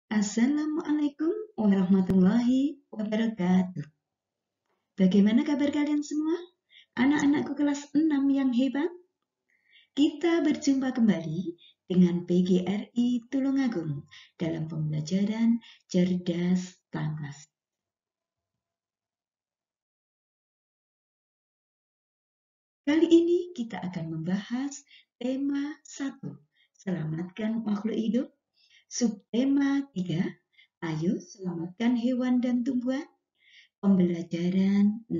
Assalamualaikum warahmatullahi wabarakatuh. Bagaimana kabar kalian semua? Anak-anakku kelas 6 yang hebat. Kita berjumpa kembali dengan PGRI Tulungagung dalam pembelajaran Cerdas Tangkas. Kali ini kita akan membahas tema 1, selamatkan makhluk hidup. Subtema 3, ayo selamatkan hewan dan tumbuhan. Pembelajaran 6.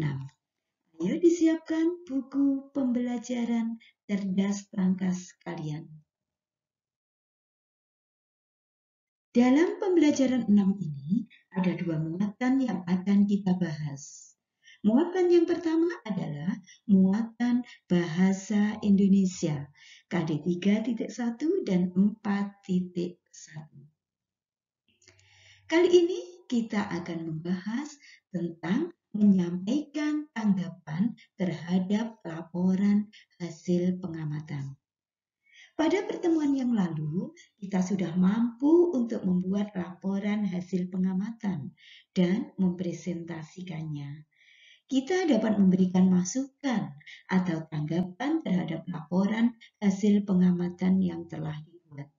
Ayo disiapkan buku pembelajaran Cerdas Tangkas kalian. Dalam pembelajaran 6 ini, ada 2 muatan yang akan kita bahas. Muatan yang pertama adalah muatan bahasa Indonesia, KD 3.1 dan 4.1. Kali ini kita akan membahas tentang menyampaikan tanggapan terhadap laporan hasil pengamatan. Pada pertemuan yang lalu, kita sudah mampu untuk membuat laporan hasil pengamatan dan mempresentasikannya. Kita dapat memberikan masukan atau tanggapan terhadap laporan hasil pengamatan yang telah dibuat.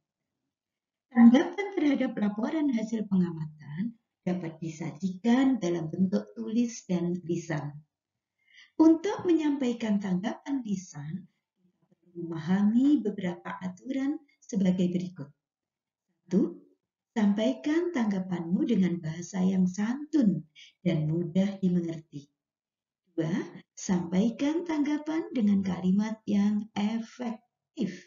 Tanggapan terhadap laporan hasil pengamatan dapat disajikan dalam bentuk tulis dan lisan. Untuk menyampaikan tanggapan lisan, kita perlu memahami beberapa aturan sebagai berikut. 1. Sampaikan tanggapanmu dengan bahasa yang santun dan mudah dimengerti. 2. Sampaikan tanggapan dengan kalimat yang efektif.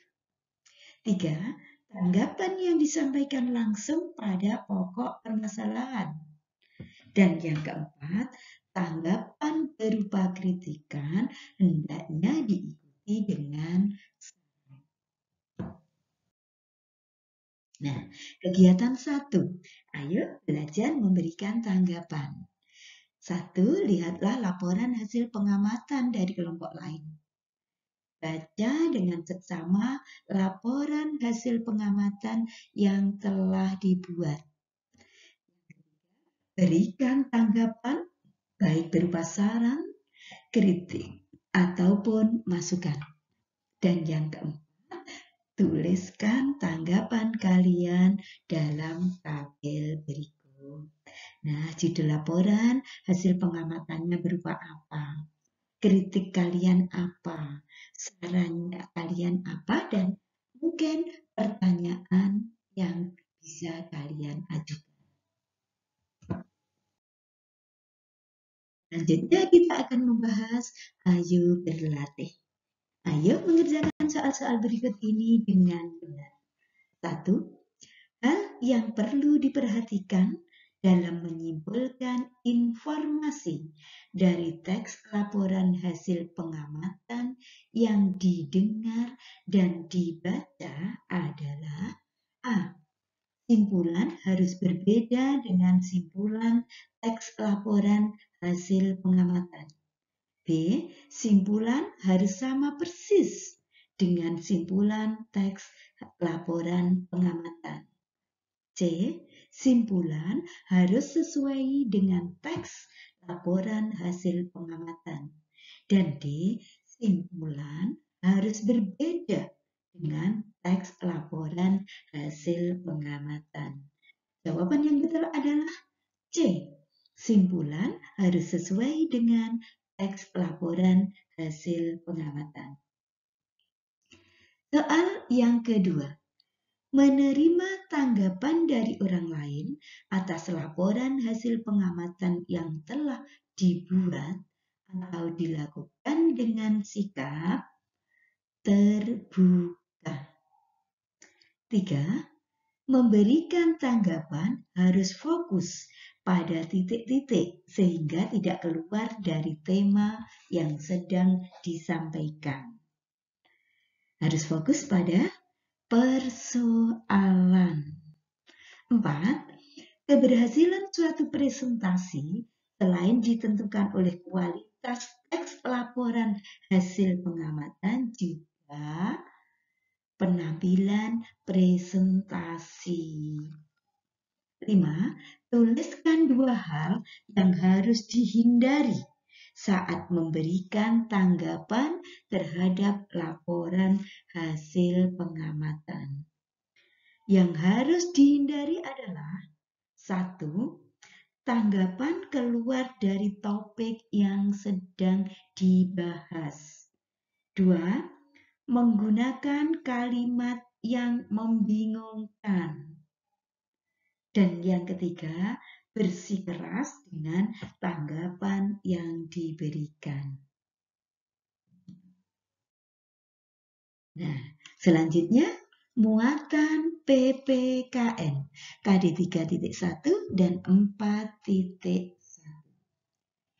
3. Tanggapan yang disampaikan langsung pada pokok permasalahan. Dan yang keempat, tanggapan berupa kritikan hendaknya diikuti dengan saran. Nah, kegiatan 1. Ayo belajar memberikan tanggapan. 1. Lihatlah laporan hasil pengamatan dari kelompok lain. Baca dengan seksama laporan hasil pengamatan yang telah dibuat. Berikan tanggapan baik berupa saran, kritik, ataupun masukan. Dan yang keempat, tuliskan tanggapan kalian dalam tabel berikut. Nah, judul laporan hasil pengamatannya berupa apa? Kritik kalian apa? Sarannya kalian apa? Dan mungkin pertanyaan yang bisa kalian ajukan. Selanjutnya kita akan membahas ayo berlatih. Ayo mengerjakan soal-soal berikut ini dengan benar. 1. Hal yang perlu diperhatikan dalam menyimpulkan informasi dari teks laporan hasil pengamatan yang didengar dan dibaca adalah A. Simpulan harus berbeda dengan simpulan teks laporan hasil pengamatan. B. Simpulan harus sama persis dengan simpulan teks laporan pengamatan. C. Simpulan harus sesuai dengan teks laporan hasil pengamatan. Dan D. Simpulan harus berbeda dengan teks laporan hasil pengamatan. Jawaban yang betul adalah C. Simpulan harus sesuai dengan teks laporan hasil pengamatan. Soal yang kedua. Menerima tanggapan dari orang lain atas laporan hasil pengamatan yang telah dibuat atau dilakukan dengan sikap terbuka. 3. Memberikan tanggapan harus fokus pada titik-titik sehingga tidak keluar dari tema yang sedang disampaikan. Harus fokus pada persoalan. 4. Keberhasilan suatu presentasi selain ditentukan oleh kualitas teks laporan hasil pengamatan juga penampilan presentasi. 5. Tuliskan 2 hal yang harus dihindari saat memberikan tanggapan terhadap laporan hasil pengamatan. Yang harus dihindari adalah 1. Tanggapan keluar dari topik yang sedang dibahas. 2. Menggunakan kalimat yang membingungkan. Dan yang ketiga, bersikeras dengan tanggapan yang diberikan. Nah, selanjutnya muatan PPKN KD 3.1 dan 4.1.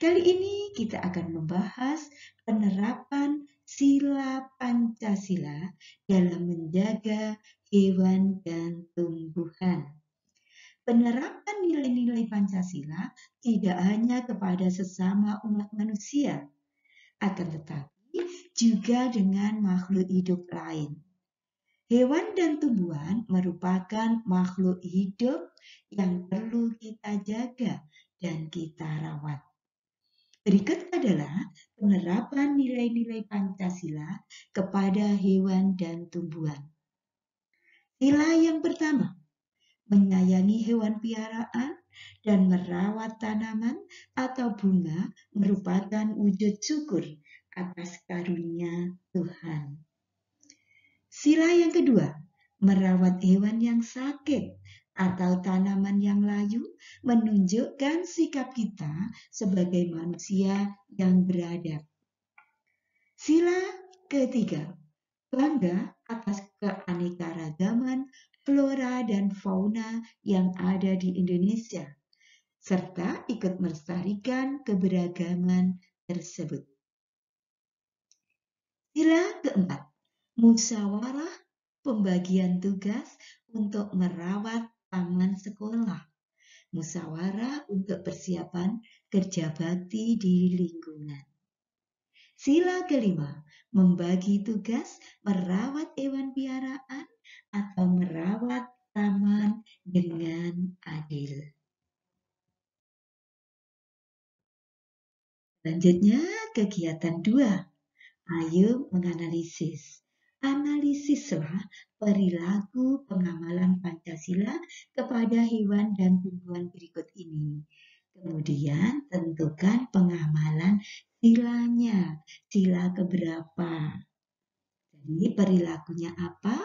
Kali ini kita akan membahas penerapan sila Pancasila dalam menjaga hewan dan tumbuhan. Penerapan nilai-nilai Pancasila tidak hanya kepada sesama umat manusia, akan tetapi juga dengan makhluk hidup lain. Hewan dan tumbuhan merupakan makhluk hidup yang perlu kita jaga dan kita rawat. Berikut adalah penerapan nilai-nilai Pancasila kepada hewan dan tumbuhan. Sila yang pertama, menyayangi hewan piaraan dan merawat tanaman atau bunga merupakan wujud syukur atas karunia Tuhan. Sila yang kedua, merawat hewan yang sakit atau tanaman yang layu menunjukkan sikap kita sebagai manusia yang beradab. Sila ketiga, bangga atas keanekaragaman flora dan fauna yang ada di Indonesia, serta ikut melestarikan keberagaman tersebut. Sila keempat, musyawarah pembagian tugas untuk merawat taman sekolah, musyawarah untuk persiapan kerja bakti di lingkungan. Sila kelima, membagi tugas merawat hewan piaraan atau merawat taman dengan adil. Selanjutnya, kegiatan 2. Ayo menganalisis. Analisislah perilaku pengamalan Pancasila kepada hewan dan tumbuhan berikut ini. Kemudian tentukan pengamalan silanya, sila keberapa. Jadi perilakunya apa?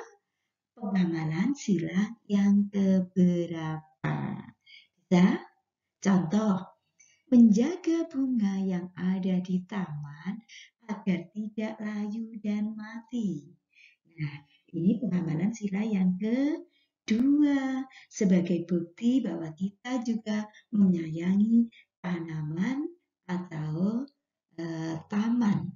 Pengamalan sila yang keberapa. Bisa? Contoh, menjaga bunga yang ada di taman agar tidak layu dan mati. Nah, ini pengamalan sila yang kedua sebagai bukti bahwa kita juga menyayangi tanaman atau taman.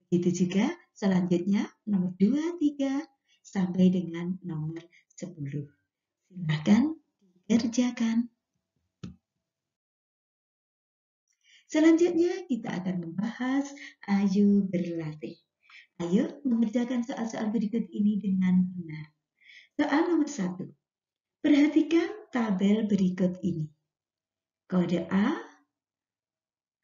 Begitu juga selanjutnya nomor 2, 3 sampai dengan nomor 10. Silakan dikerjakan. Selanjutnya kita akan membahas ayo berlatih. Ayo mengerjakan soal-soal berikut ini dengan benar. Soal nomor 1. Perhatikan tabel berikut ini. Kode A,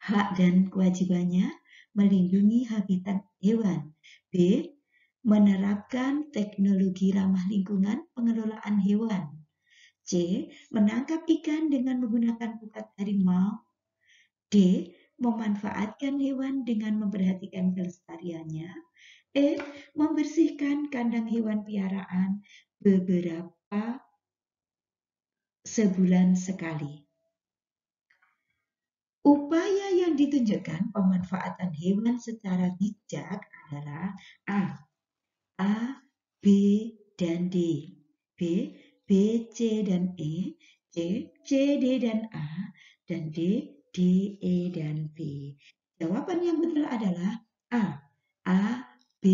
hak dan kewajibannya melindungi habitat hewan. B, menerapkan teknologi ramah lingkungan pengelolaan hewan. C, menangkap ikan dengan menggunakan pukat harimau. D, memanfaatkan hewan dengan memperhatikan kelestariannya. E, membersihkan kandang hewan piaraan beberapa sebulan sekali. Upaya yang ditunjukkan pemanfaatan hewan secara bijak adalah A, B, dan D. B, C, dan E. C, D, dan A. Dan D, E, dan B. Jawaban yang betul adalah A, B,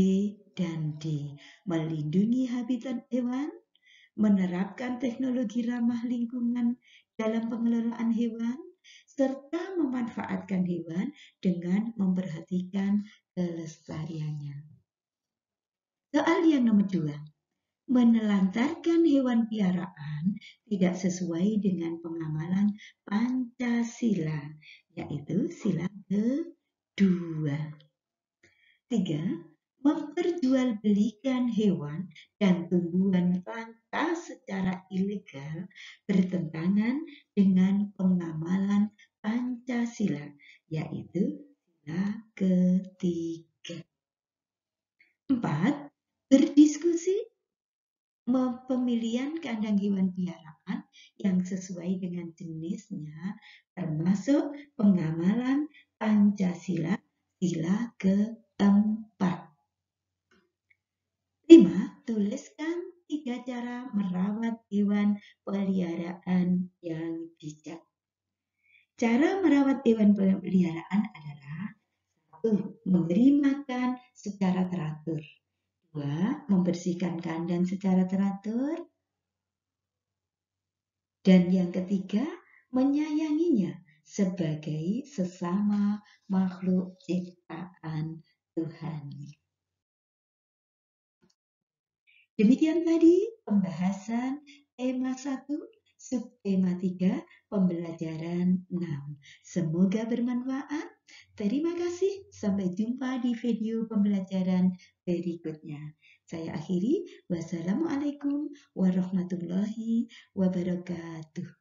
dan D. Melindungi habitat hewan, menerapkan teknologi ramah lingkungan dalam pengelolaan hewan, serta memanfaatkan hewan dengan memperhatikan kelestariannya. Soal yang nomor 2. Menelantarkan hewan piaraan tidak sesuai dengan pengamalan Pancasila, yaitu sila kedua. 3. Memperjualbelikan hewan dan tumbuhan langka secara ilegal bertentangan dengan pengamalan Pancasila, yaitu sila ketiga. 4. Berdiskusi pemilihan kandang hewan piaraan yang sesuai dengan jenisnya, termasuk pengamalan Pancasila sila keempat. 5. Tuliskan 3 cara merawat hewan peliharaan yang bijak. Cara merawat hewan peliharaan adalah 1. Memberi makan secara teratur. 2. Membersihkan kandang secara teratur. Dan yang ketiga, menyayanginya sebagai sesama makhluk ciptaan Tuhan. Demikian tadi pembahasan tema 1, subtema 3, pembelajaran 6. Semoga bermanfaat. Terima kasih. Sampai jumpa di video pembelajaran berikutnya. Saya akhiri. Wassalamualaikum warahmatullahi wabarakatuh.